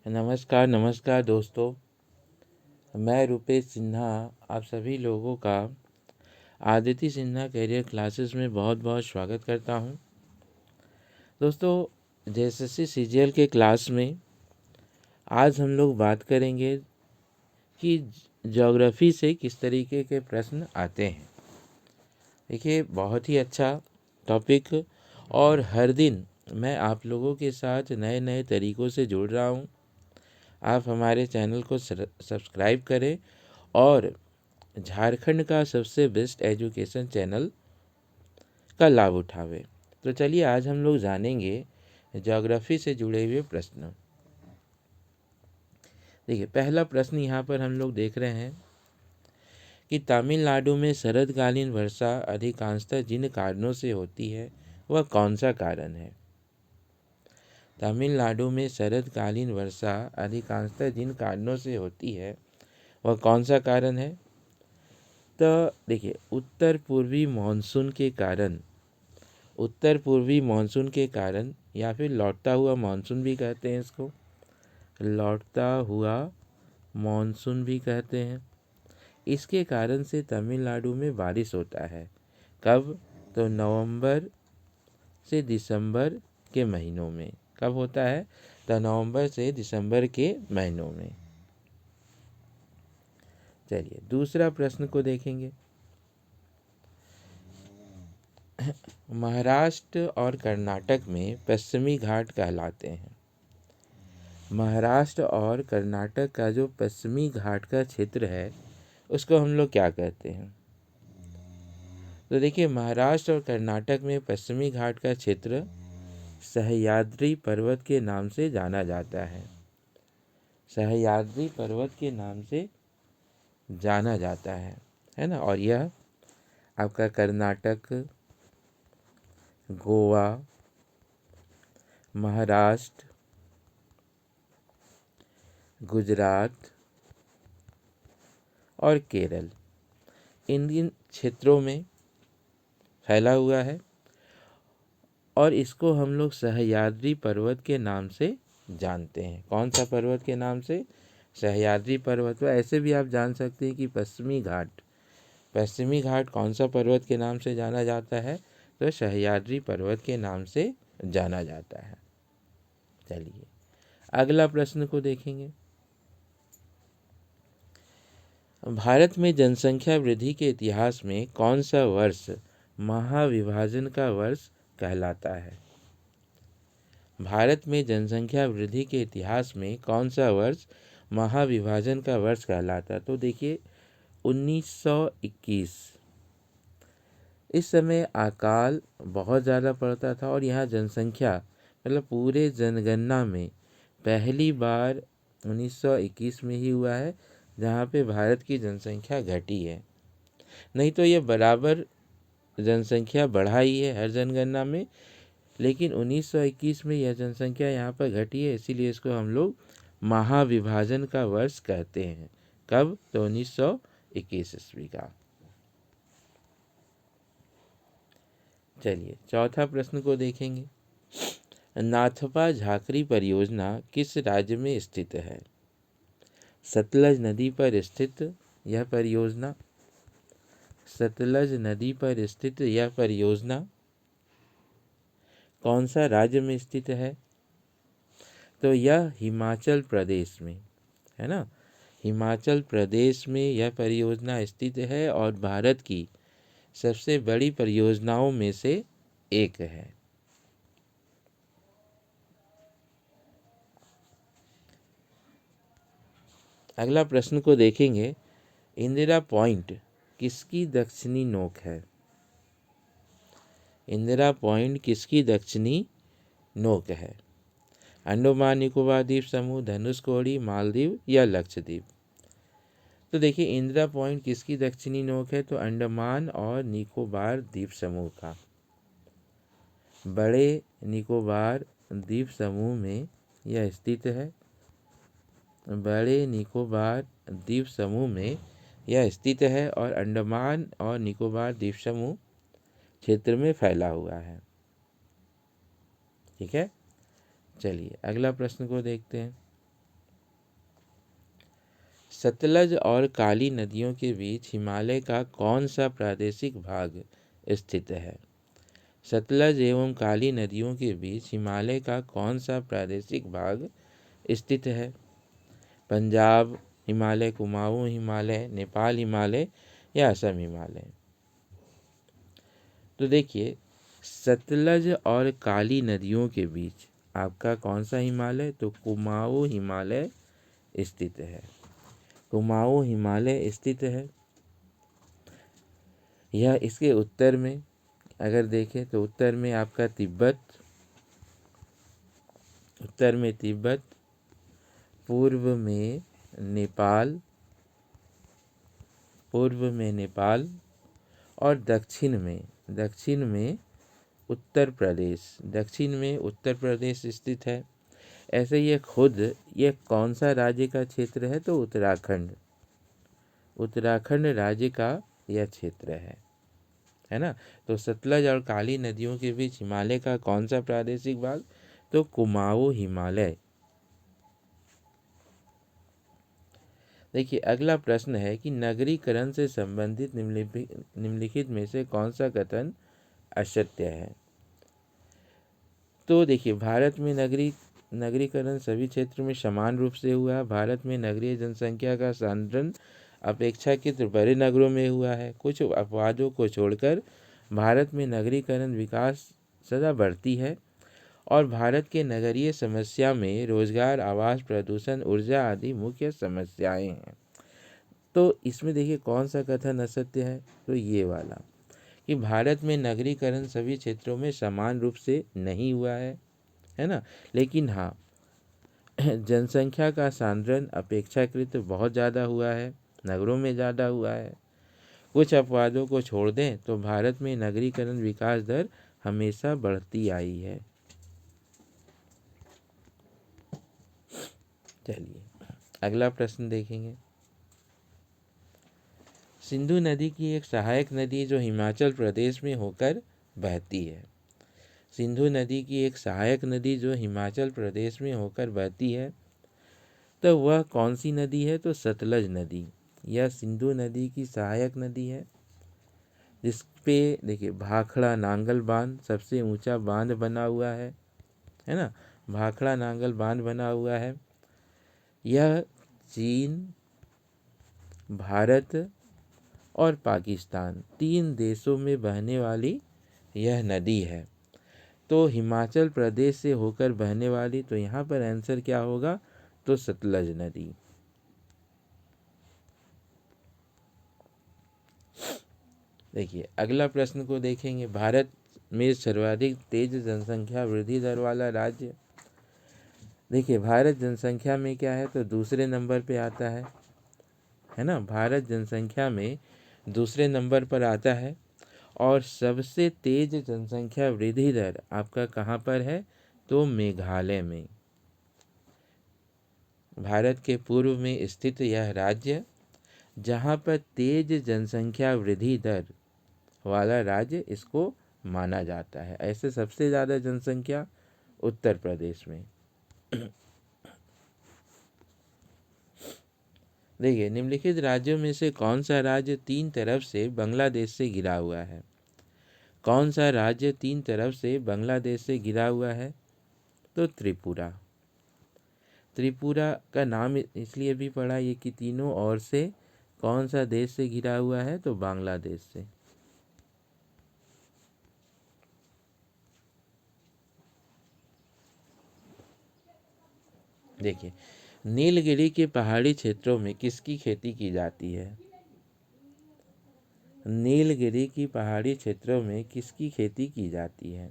नमस्कार नमस्कार दोस्तों, मैं रुपेश सिन्हा आप सभी लोगों का आदित्य सिन्हा करियर क्लासेस में बहुत बहुत स्वागत करता हूं। दोस्तों, जेएसएससी सीजीएल के क्लास में आज हम लोग बात करेंगे कि ज्योग्राफी से किस तरीके के प्रश्न आते हैं। देखिए, बहुत ही अच्छा टॉपिक और हर दिन मैं आप लोगों के साथ नए नए तरीक़ों से जुड़ रहा हूं। आप हमारे चैनल को सब्सक्राइब करें और झारखंड का सबसे बेस्ट एजुकेशन चैनल का लाभ उठावें। तो चलिए आज हम लोग जानेंगे ज्योग्राफी से जुड़े हुए प्रश्न। देखिए, पहला प्रश्न यहाँ पर हम लोग देख रहे हैं कि तमिलनाडु में शरदकालीन वर्षा अधिकांशतः जिन कारणों से होती है वह कौन सा कारण है। तमिलनाडु में शरदकालीन वर्षा अधिकांशतः जिन कारणों से होती है वह कौन सा कारण है। तो देखिए, उत्तर पूर्वी मानसून के कारण या फिर लौटता हुआ मानसून भी कहते हैं, इसको लौटता हुआ मानसून भी कहते हैं। इसके कारण से तमिलनाडु में बारिश होता है। कब? तो नवंबर से दिसंबर के महीनों में। कब होता है? तो नवंबर से दिसंबर के महीनों में। चलिए दूसरा प्रश्न को देखेंगे। महाराष्ट्र और कर्नाटक में पश्चिमी घाट कहलाते हैं। महाराष्ट्र और कर्नाटक का जो पश्चिमी घाट का क्षेत्र है उसको हम लोग क्या कहते हैं। तो देखिए, महाराष्ट्र और कर्नाटक में पश्चिमी घाट का क्षेत्र सह्याद्री पर्वत के नाम से जाना जाता है। सह्याद्री पर्वत के नाम से जाना जाता है ना। और यह आपका कर्नाटक, गोवा, महाराष्ट्र, गुजरात और केरल इन क्षेत्रों में फैला हुआ है और इसको हम लोग सह्याद्री पर्वत के नाम से जानते हैं। कौन सा पर्वत के नाम से? सह्याद्री पर्वत। ऐसे भी आप जान सकते हैं कि पश्चिमी घाट कौन सा पर्वत के नाम से जाना जाता है। तो सह्याद्री पर्वत के नाम से जाना जाता है। चलिए अगला प्रश्न को देखेंगे। भारत में जनसंख्या वृद्धि के इतिहास में कौन सा वर्ष महाविभाजन का वर्ष कहलाता है। भारत में जनसंख्या वृद्धि के इतिहास में कौन सा वर्ष महाविभाजन का वर्ष कहलाता है। तो देखिए, 1921। इस समय अकाल बहुत ज़्यादा पड़ता था और यहाँ जनसंख्या मतलब पूरे जनगणना में पहली बार 1921 में ही हुआ है जहाँ पे भारत की जनसंख्या घटी है। नहीं तो ये बराबर जनसंख्या बढ़ा ही है हर जनगणना में, लेकिन 1921 में यह जनसंख्या यहाँ पर घटी है, इसीलिए इसको हम लोग महाविभाजन का वर्ष कहते हैं। कब? तो 1921 ईस्वी का। चलिए चौथा प्रश्न को देखेंगे। नाथपा झाकरी परियोजना किस राज्य में स्थित है। सतलज नदी पर स्थित यह परियोजना कौन सा राज्य में स्थित है। तो यह हिमाचल प्रदेश में है ना। हिमाचल प्रदेश में यह परियोजना स्थित है और भारत की सबसे बड़ी परियोजनाओं में से एक है। अगला प्रश्न को देखेंगे। इंदिरा पॉइंट किसकी दक्षिणी नोक है। इंदिरा पॉइंट किसकी दक्षिणी नोक है। अंडमान निकोबार द्वीप समूह, धनुषकोडी, मालदीव या लक्षद्वीप। तो देखिए, इंदिरा पॉइंट किसकी दक्षिणी नोक है। तो अंडमान और निकोबार द्वीप समूह का। बड़े निकोबार द्वीप समूह में यह स्थित है। बड़े निकोबार द्वीप समूह में यह स्थित है और अंडमान और निकोबार द्वीप समूह क्षेत्र में फैला हुआ है। ठीक है। चलिए अगला प्रश्न को देखते हैं। सतलज और काली नदियों के बीच हिमालय का कौन सा प्रादेशिक भाग स्थित है? सतलज एवं काली नदियों के बीच हिमालय का कौन सा प्रादेशिक भाग स्थित है? पंजाब हिमालय, कुमाऊं हिमालय, नेपाल हिमालय या असम हिमालय? तो देखिए, सतलज और काली नदियों के बीच आपका कौन सा हिमालय? तो कुमाऊं हिमालय स्थित है। कुमाऊं हिमालय स्थित है। यह इसके उत्तर में अगर देखें तो उत्तर में आपका तिब्बत, उत्तर में तिब्बत, पूर्व में नेपाल, पूर्व में नेपाल और दक्षिण में उत्तर प्रदेश, दक्षिण में उत्तर प्रदेश स्थित है। ऐसे ये कौन सा राज्य का क्षेत्र है? तो उत्तराखंड, उत्तराखंड राज्य का यह क्षेत्र है ना। तो सतलज और काली नदियों के बीच हिमालय का कौन सा प्रादेशिक भाग? तो कुमाऊं हिमालय। देखिए, अगला प्रश्न है कि नगरीकरण से संबंधित निम्नलिखित में से कौन सा कथन असत्य है? तो देखिए, भारत में नगरीकरण सभी क्षेत्रों में समान रूप से हुआ है। भारत में नगरीय जनसंख्या का सांद्रण अपेक्षाकृत बड़े नगरों में हुआ है। कुछ अपवादों को छोड़कर भारत में नगरीकरण विकास सदा बढ़ती है और भारत के नगरीय समस्या में रोजगार, आवास, प्रदूषण, ऊर्जा आदि मुख्य समस्याएं हैं। तो इसमें देखिए कौन सा कथन असत्य है? तो ये वाला कि भारत में नगरीकरण सभी क्षेत्रों में समान रूप से नहीं हुआ है ना। लेकिन हाँ, जनसंख्या का सांद्रण अपेक्षाकृत बहुत ज़्यादा हुआ है, नगरों में ज़्यादा हुआ है। कुछ अपवादों को छोड़ दें तो भारत में नगरीकरण विकास दर हमेशा बढ़ती आई है। चलिए अगला प्रश्न देखेंगे। सिंधु नदी की एक सहायक नदी जो हिमाचल प्रदेश में होकर बहती है। सिंधु नदी की एक सहायक नदी जो हिमाचल प्रदेश में होकर बहती है, तो वह कौन सी नदी है? तो सतलज नदी। यह सिंधु नदी की सहायक नदी है, जिस पे देखिए भाखड़ा नांगल बांध सबसे ऊंचा बांध बना हुआ है ना। भाखड़ा नांगल बांध बना हुआ है। यह चीन, भारत और पाकिस्तान 3 देशों में बहने वाली यह नदी है। तो हिमाचल प्रदेश से होकर बहने वाली, तो यहाँ पर आंसर क्या होगा? तो सतलज नदी। देखिए अगला प्रश्न को देखेंगे। भारत में सर्वाधिक तेज जनसंख्या वृद्धि दर वाला राज्य। देखिए भारत जनसंख्या में क्या है? तो दूसरे नंबर पे आता है ना। भारत जनसंख्या में दूसरे नंबर पर आता है और सबसे तेज जनसंख्या वृद्धि दर आपका कहाँ पर है? तो मेघालय में। भारत के पूर्व में स्थित यह राज्य, जहाँ पर तेज जनसंख्या वृद्धि दर वाला राज्य इसको माना जाता है। ऐसे सबसे ज़्यादा जनसंख्या उत्तर प्रदेश में। देखिए, निम्नलिखित राज्यों में से कौन सा राज्य 3 तरफ से बांग्लादेश से घिरा हुआ है? कौन सा राज्य 3 तरफ से बांग्लादेश से घिरा हुआ है? तो त्रिपुरा। त्रिपुरा का नाम इसलिए भी पड़ा ये कि तीनों ओर से कौन सा देश से घिरा हुआ है? तो बांग्लादेश से। देखिए, नीलगिरी के पहाड़ी क्षेत्रों में किसकी खेती की जाती है? नीलगिरी की पहाड़ी क्षेत्रों में किसकी खेती की जाती है?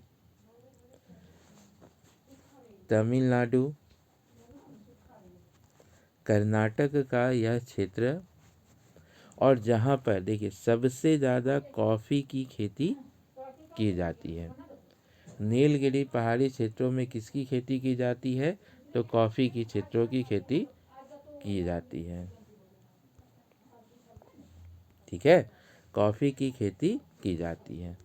तमिलनाडु, कर्नाटक का यह क्षेत्र, और जहाँ पर देखिए सबसे ज़्यादा कॉफ़ी की खेती की जाती है। नीलगिरी पहाड़ी क्षेत्रों में किसकी खेती की जाती है? तो कॉफ़ी की क्षेत्रों की खेती की जाती है। ठीक है, कॉफ़ी की खेती की जाती है।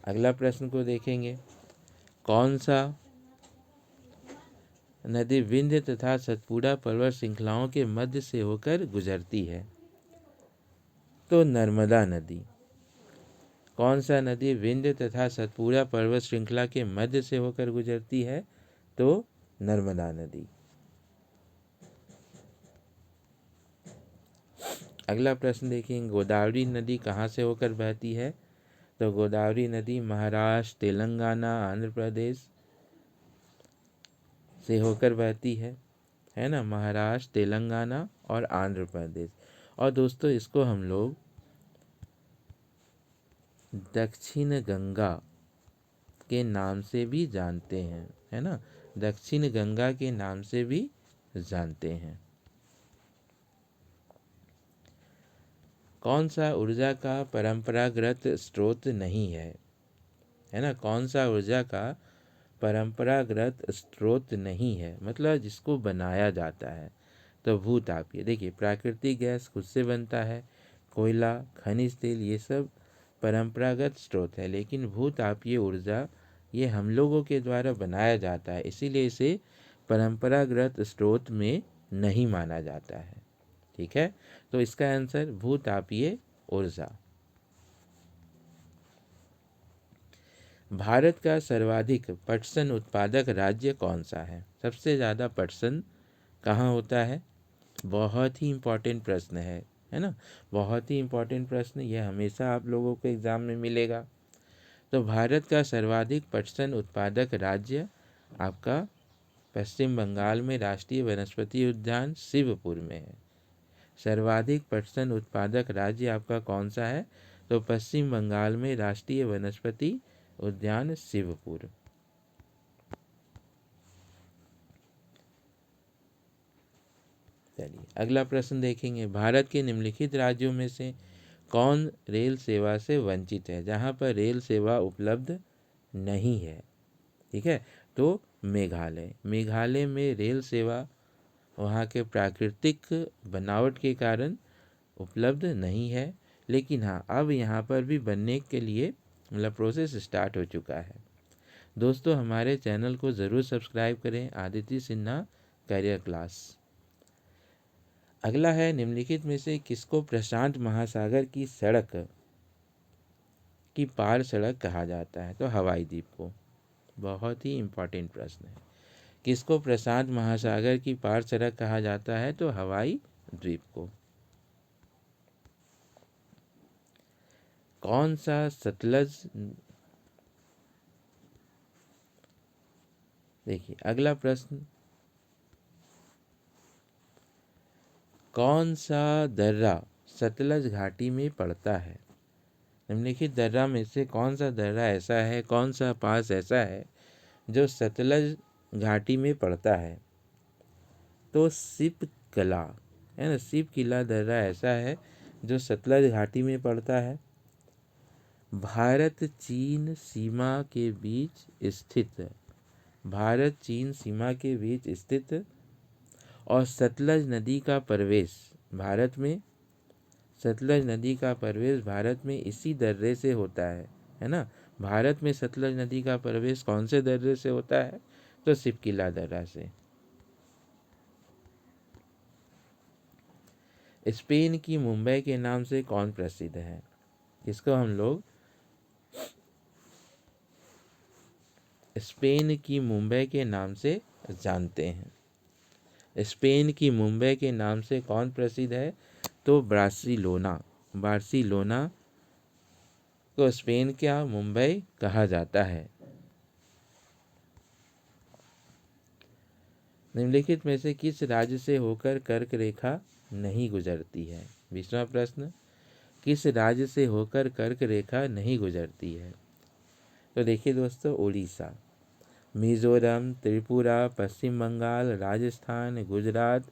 अगला प्रश्न को देखेंगे। कौन सा नदी विंध्य तथा सतपुड़ा पर्वत श्रृंखलाओं के मध्य से होकर गुजरती है? तो नर्मदा नदी। कौन सा नदी विंध्य तथा सतपुड़ा पर्वत श्रृंखला के मध्य से होकर गुजरती है? तो नर्मदा नदी। अगला प्रश्न देखेंगे, गोदावरी नदी कहाँ से होकर बहती है? तो गोदावरी नदी महाराष्ट्र, तेलंगाना, आंध्र प्रदेश से होकर बहती है ना, महाराष्ट्र, तेलंगाना और आंध्र प्रदेश। और दोस्तों इसको हम लोग दक्षिण गंगा के नाम से भी जानते हैं, है ना, दक्षिण गंगा के नाम से भी जानते हैं। कौन सा ऊर्जा का परंपरागत स्रोत नहीं है ना, कौन सा ऊर्जा का परंपरागत स्रोत नहीं है, मतलब जिसको बनाया जाता है? तो भूतापीय। देखिए प्राकृतिक गैस खुद से बनता है, कोयला, खनिज तेल, ये सब परंपरागत स्रोत है, लेकिन भूतापीय ऊर्जा ये हम लोगों के द्वारा बनाया जाता है, इसीलिए इसे परंपरागत स्रोत में नहीं माना जाता है। ठीक है, तो इसका आंसर भूतापीय ऊर्जा। भारत का सर्वाधिक पटसन उत्पादक राज्य कौन सा है? सबसे ज़्यादा पटसन कहाँ होता है? बहुत ही इम्पोर्टेंट प्रश्न है ना, बहुत ही इम्पोर्टेंट प्रश्न, ये हमेशा आप लोगों को एग्ज़ाम में मिलेगा। तो भारत का सर्वाधिक पटसन उत्पादक राज्य आपका पश्चिम बंगाल में राष्ट्रीय वनस्पति उद्यान शिवपुर में है। सर्वाधिक पटसन उत्पादक राज्य आपका कौन सा है? तो पश्चिम बंगाल में राष्ट्रीय वनस्पति उद्यान शिवपुर। चलिए अगला प्रश्न देखेंगे, भारत के निम्नलिखित राज्यों में से कौन रेल सेवा से वंचित है, जहाँ पर रेल सेवा उपलब्ध नहीं है? ठीक है, तो मेघालय। मेघालय में रेल सेवा वहाँ के प्राकृतिक बनावट के कारण उपलब्ध नहीं है, लेकिन हाँ अब यहाँ पर भी बनने के लिए मतलब प्रोसेस स्टार्ट हो चुका है। दोस्तों हमारे चैनल को ज़रूर सब्सक्राइब करें, आदित्य सिन्हा करियर क्लास। अगला है, निम्नलिखित में से किसको प्रशांत महासागर की सड़क की पार सड़क कहा जाता है? तो हवाई द्वीप को। बहुत ही इम्पोर्टेंट प्रश्न है, किसको प्रशांत महासागर की पार सड़क कहा जाता है? तो हवाई द्वीप को। कौन सा सतलज, देखिए अगला प्रश्न, कौन सा दर्रा सतलज घाटी में पड़ता है? निम्नलिखित दर्रा में से कौन सा दर्रा ऐसा है, कौन सा पास ऐसा है जो सतलज घाटी में पड़ता है? तो सिपकला, है ना, सिपकिला दर्रा ऐसा है जो सतलज घाटी में पड़ता है। भारत चीन सीमा के बीच स्थित, भारत चीन सीमा के बीच स्थित और सतलज नदी का प्रवेश भारत में, सतलज नदी का प्रवेश भारत में इसी दर्रे से होता है ना। भारत में सतलज नदी का प्रवेश कौन से दर्रे से होता है? तो सिपकिला दर्रा से। स्पेन की मुंबई के नाम से कौन प्रसिद्ध है? इसको हम लोग स्पेन की मुंबई के नाम से जानते हैं। स्पेन की मुंबई के नाम से कौन प्रसिद्ध है? तो बार्सिलोना। बार्सिलोना को स्पेन का मुंबई कहा जाता है। निम्नलिखित में से किस राज्य से होकर कर्क रेखा नहीं गुजरती है? 20वां प्रश्न, किस राज्य से होकर कर्क रेखा नहीं गुजरती है? तो देखिए दोस्तों, उड़ीसा, मिजोरम, त्रिपुरा, पश्चिम बंगाल, राजस्थान, गुजरात,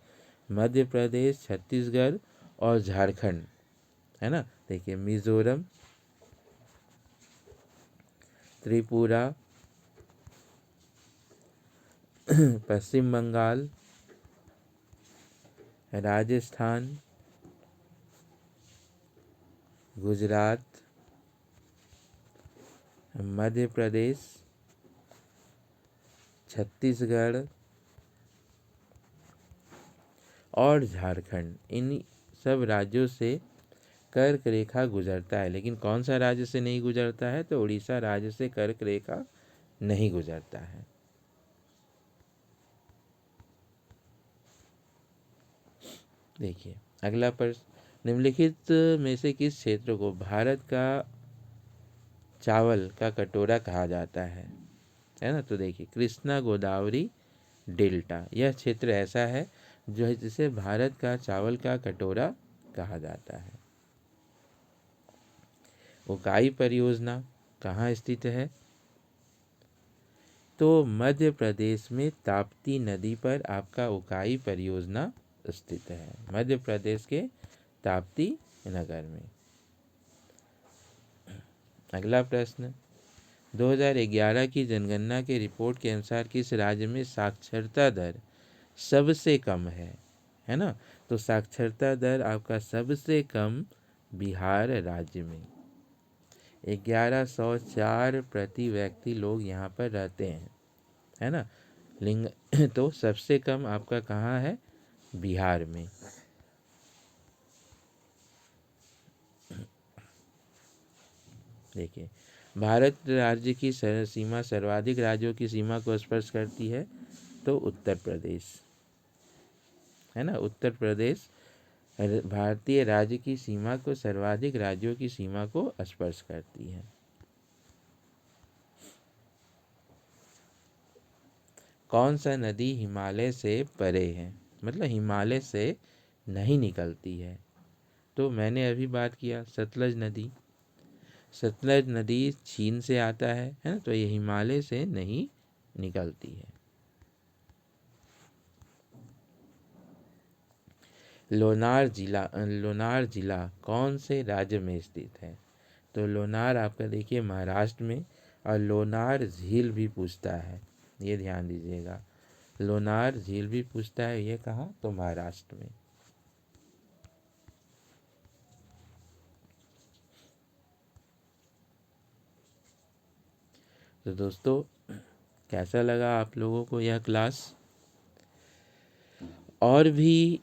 मध्य प्रदेश, छत्तीसगढ़ और झारखंड, है ना। देखिए मिजोरम, त्रिपुरा, पश्चिम बंगाल, राजस्थान, गुजरात, मध्य प्रदेश, छत्तीसगढ़ और झारखंड, इन सब राज्यों से कर्क रेखा गुजरता है, लेकिन कौन सा राज्य से नहीं गुजरता है? तो उड़ीसा राज्य से कर्क रेखा नहीं गुजरता है। देखिए अगला प्रश्न, निम्नलिखित में से किस क्षेत्र को भारत का चावल का कटोरा कहा जाता है ना? तो देखिए कृष्णा गोदावरी डेल्टा, यह क्षेत्र ऐसा है जो है जिसे भारत का चावल का कटोरा कहा जाता है। उकाई परियोजना कहाँ स्थित है? तो मध्य प्रदेश में ताप्ती नदी पर आपका उकाई परियोजना स्थित है, मध्य प्रदेश के ताप्ती नगर में। अगला प्रश्न, 2011 की जनगणना के रिपोर्ट के अनुसार किस राज्य में साक्षरता दर सबसे कम है ना? तो साक्षरता दर आपका सबसे कम बिहार राज्य में 1104 प्रति व्यक्ति लोग यहाँ पर रहते हैं, है ना? लिंग तो सबसे कम आपका कहाँ है? बिहार में। देखिए भारत राज्य की सीमा सर्वाधिक राज्यों की सीमा को स्पर्श करती है, तो उत्तर प्रदेश, है ना? उत्तर प्रदेश भारतीय राज्य की सीमा को सर्वाधिक राज्यों की सीमा को स्पर्श करती है। कौन सा नदी हिमालय से परे है, मतलब हिमालय से नहीं निकलती है? तो मैंने अभी बात किया सतलज नदी, सतलज नदी चीन से आता है ना? तो ये हिमालय से नहीं निकलती है। लोनार जिला कौन से राज्य में स्थित है? तो लोनार आपका देखिए महाराष्ट्र में, और लोनार झील भी पूछता है, ये ध्यान दीजिएगा, लोनार झील भी पूछता है, ये कहाँ? तो महाराष्ट्र में। तो दोस्तों कैसा लगा आप लोगों को यह क्लास? और भी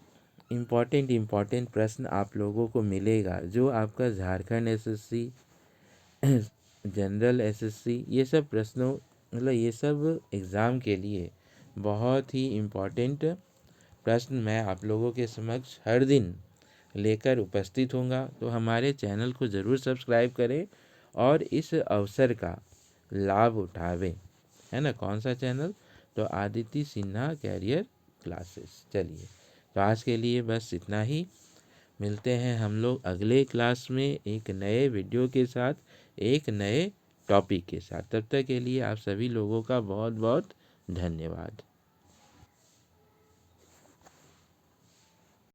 इम्पॉर्टेंट प्रश्न आप लोगों को मिलेगा, जो आपका झारखंड एसएससी, जनरल एसएससी, ये सब प्रश्नों मतलब ये सब एग्ज़ाम के लिए बहुत ही इम्पॉर्टेंट प्रश्न मैं आप लोगों के समक्ष हर दिन लेकर उपस्थित होऊंगा। तो हमारे चैनल को ज़रूर सब्सक्राइब करें और इस अवसर का लाभ उठावें, है ना? कौन सा चैनल? तो आदित्य सिन्हा कैरियर क्लासेस। चलिए तो आज के लिए बस इतना ही, मिलते हैं हम लोग अगले क्लास में एक नए वीडियो के साथ, एक नए टॉपिक के साथ। तब तक के लिए आप सभी लोगों का बहुत बहुत धन्यवाद।